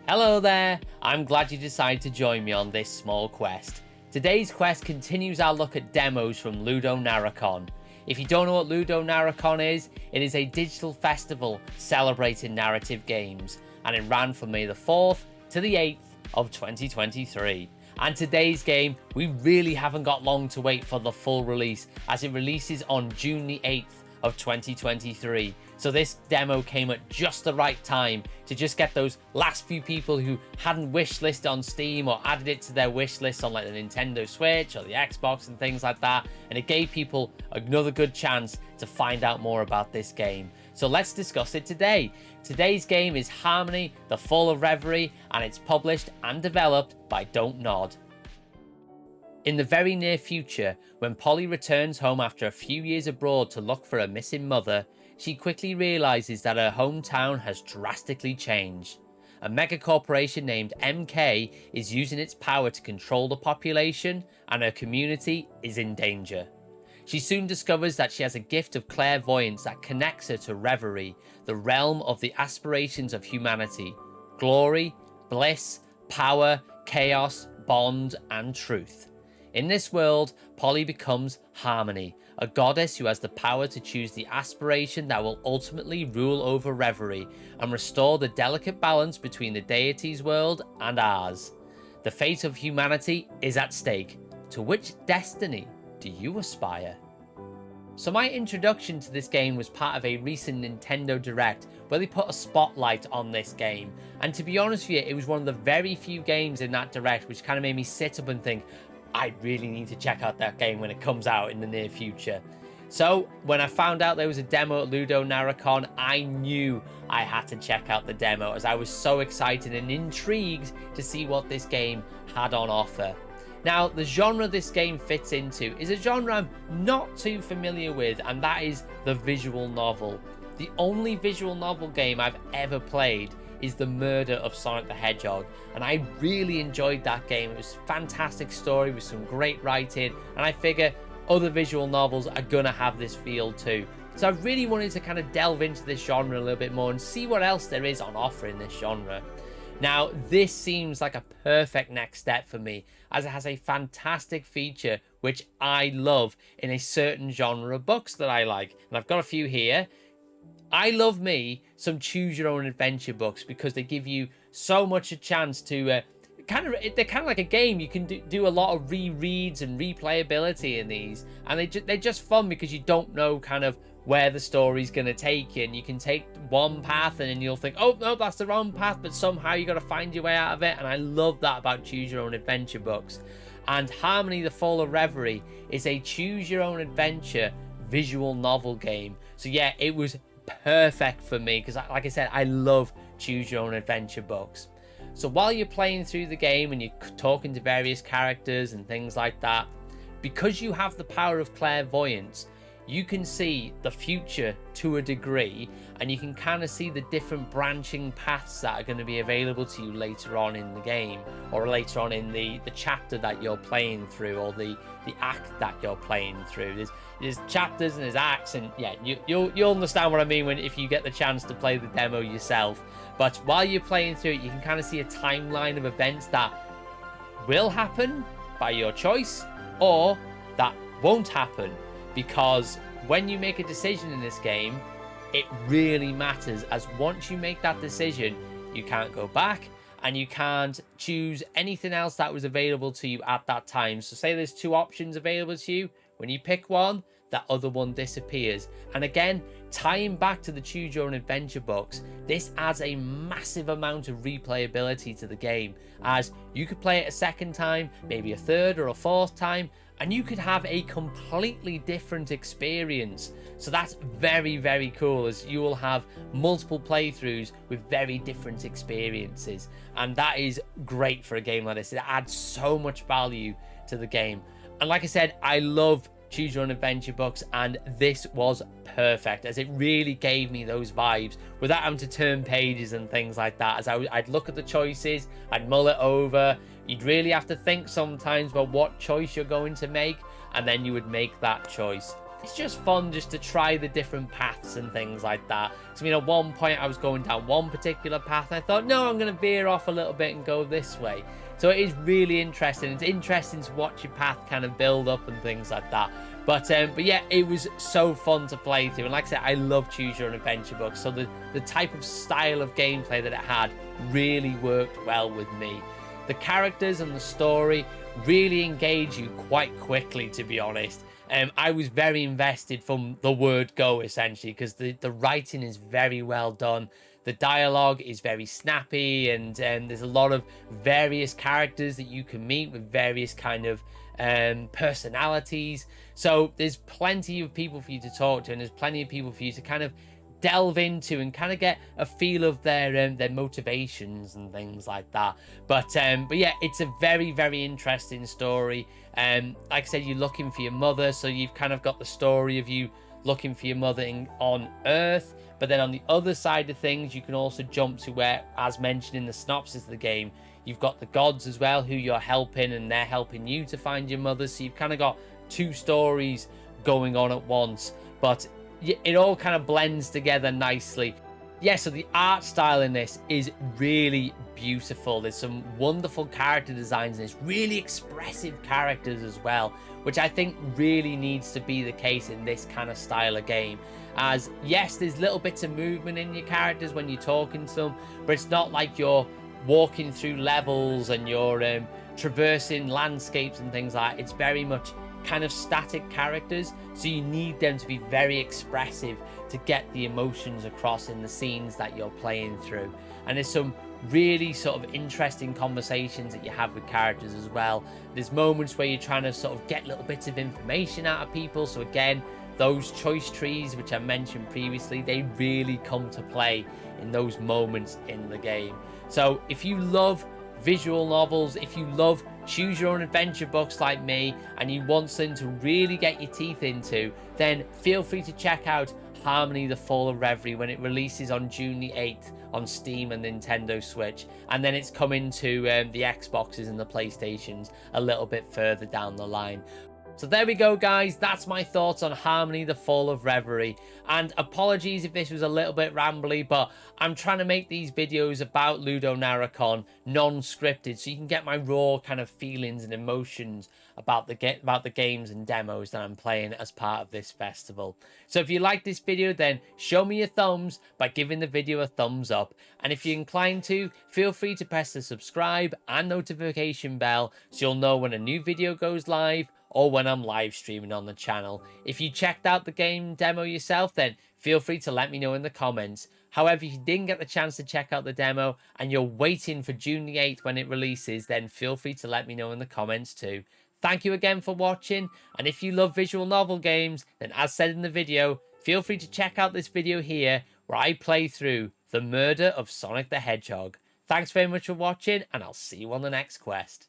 Hello there, I'm glad you decided to join me on this small quest. Today's quest continues our look at demos from LudoNarraCon. If you don't know what LudoNarraCon is, it is a digital festival celebrating narrative games, and it ran from May the 4th to the 8th of 2023. And today's game, we really haven't got long to wait for the full release, as it releases on June the 8th of 2023. So this demo came at just the right time to just get those last few people who hadn't wishlisted on Steam or added it to their wish list on like the Nintendo Switch or the Xbox and things like that. And it gave people another good chance to find out more about this game. So let's discuss it today. Today's game is Harmony, the Fall of Reverie, and it's published and developed by Don't Nod. In the very near future, when Polly returns home after a few years abroad to look for her missing mother, she quickly realizes that her hometown has drastically changed. A megacorporation named MK is using its power to control the population, and her community is in danger. She soon discovers that she has a gift of clairvoyance that connects her to Reverie, the realm of the aspirations of humanity: glory, bliss, power, chaos, bond, and truth. In this world, Polly becomes Harmony, a goddess who has the power to choose the aspiration that will ultimately rule over Reverie and restore the delicate balance between the deity's world and ours. The fate of humanity is at stake. To which destiny do you aspire? So my introduction to this game was part of a recent Nintendo Direct where they put a spotlight on this game, and to be honest with you, it was one of the very few games in that Direct which kind of made me sit up and think, I really need to check out that game when it comes out in the near future. So when I found out there was a demo at LudoNarraCon, I knew I had to check out the demo, as I was so excited and intrigued to see what this game had on offer. Now, the genre this game fits into is a genre I'm not too familiar with, and that is the visual novel. The only visual novel game I've ever played is The Murder of Sonic the Hedgehog, and I really enjoyed that game. It was a fantastic story with some great writing, and I figure other visual novels are gonna have this feel too. So I really wanted to kind of delve into this genre a little bit more and see what else there is on offer in this genre. Now, this seems like a perfect next step for me, as it has a fantastic feature which I love in a certain genre of books that I like, and I've got a few here. I love me some choose your own adventure books because they give you so much a chance to they're kind of like a game. You can do a lot of rereads and replayability in these, and they're just fun because you don't know kind of where the story's going to take you, and you can take one path and then you'll think, oh no, that's the wrong path, but somehow you got to find your way out of it. And I love that about choose your own adventure books. And Harmony, the Fall of Reverie is a choose your own adventure visual novel game. So yeah, it was perfect for me because, like I said, I love choose your own adventure books. So while you're playing through the game and you're talking to various characters and things like that, because you have the power of clairvoyance, you can see the future to a degree, and you can kind of see the different branching paths that are going to be available to you later on in the game, or later on in the chapter that you're playing through, or the act that you're playing through. There's chapters and there's acts, and yeah, you'll understand what I mean if you get the chance to play the demo yourself. But while you're playing through it, you can kind of see a timeline of events that will happen by your choice, or that won't happen. Because when you make a decision in this game, it really matters, as once you make that decision, you can't go back and you can't choose anything else that was available to you at that time. So say there's two options available to you. When you pick one, that other one disappears. And again, tying back to the choose your own adventure books, this adds a massive amount of replayability to the game, as you could play it a second time, maybe a third or a fourth time, and you could have a completely different experience. So that's very, very cool, as you will have multiple playthroughs with very different experiences. And that is great for a game like this. It adds so much value to the game. And like I said, I love choose your own adventure books, and this was perfect, as it really gave me those vibes without having to turn pages and things like that. As I'd look at the choices, I'd mull it over. You'd really have to think sometimes about what choice you're going to make, and then you would make that choice. it's just fun just to try the different paths and things like that. So, I mean, at one point I was going down one particular path and I thought, no, I'm going to veer off a little bit and go this way. So it is really interesting. It's interesting to watch your path kind of build up and things like that. But yeah, it was so fun to play through. And like I said, I love Choose Your Own Adventure books. So the type of style of gameplay that it had really worked well with me. The characters and the story really engage you quite quickly, to be honest. I was very invested from the word go, essentially, because the writing is very well done. The dialogue is very snappy, and there's a lot of various characters that you can meet with various kind of personalities. So there's plenty of people for you to talk to, and there's plenty of people for you to kind of delve into and kind of get a feel of their motivations and things like that. But yeah, it's a very, very interesting story. Like I said, you're looking for your mother, so you've kind of got the story of you looking for your mother on Earth. But then on the other side of things, you can also jump to where, as mentioned in the synopsis of the game, you've got the gods as well, who you're helping, and they're helping you to find your mother. So you've kind of got two stories going on at once. But it all kind of blends together nicely. Yeah, so the art style in this is really beautiful. There's some wonderful character designs in this, really expressive characters as well, which I think really needs to be the case in this kind of style of game. As yes, there's little bits of movement in your characters when you're talking to them, but it's not like you're walking through levels and you're traversing landscapes and things like that. It's very much kind of static characters, so you need them to be very expressive to get the emotions across in the scenes that you're playing through. And there's some really sort of interesting conversations that you have with characters as well. There's moments where you're trying to sort of get little bits of information out of people, so again, those choice trees which I mentioned previously, they really come to play in those moments in the game. So if you love visual novels, if you love choose your own adventure books like me, and you want something to really get your teeth into, then feel free to check out Harmony: The Fall of Reverie when it releases on June the 8th on Steam and Nintendo Switch, and then it's coming to the Xboxes and the PlayStations a little bit further down the line. So there we go, guys. That's my thoughts on Harmony: The Fall of Reverie. And apologies if this was a little bit rambly, but I'm trying to make these videos about LudoNarraCon non-scripted, so you can get my raw kind of feelings and emotions about the games and demos that I'm playing as part of this festival. So if you like this video, then show me your thumbs by giving the video a thumbs up. And if you're inclined to, feel free to press the subscribe and notification bell so you'll know when a new video goes live or when I'm live streaming on the channel. If you checked out the game demo yourself, then feel free to let me know in the comments. However, if you didn't get the chance to check out the demo and you're waiting for June the 8th when it releases, then feel free to let me know in the comments too. Thank you again for watching, and if you love visual novel games, then as said in the video, feel free to check out this video here where I play through The Murder of Sonic the Hedgehog. Thanks very much for watching, and I'll see you on the next quest.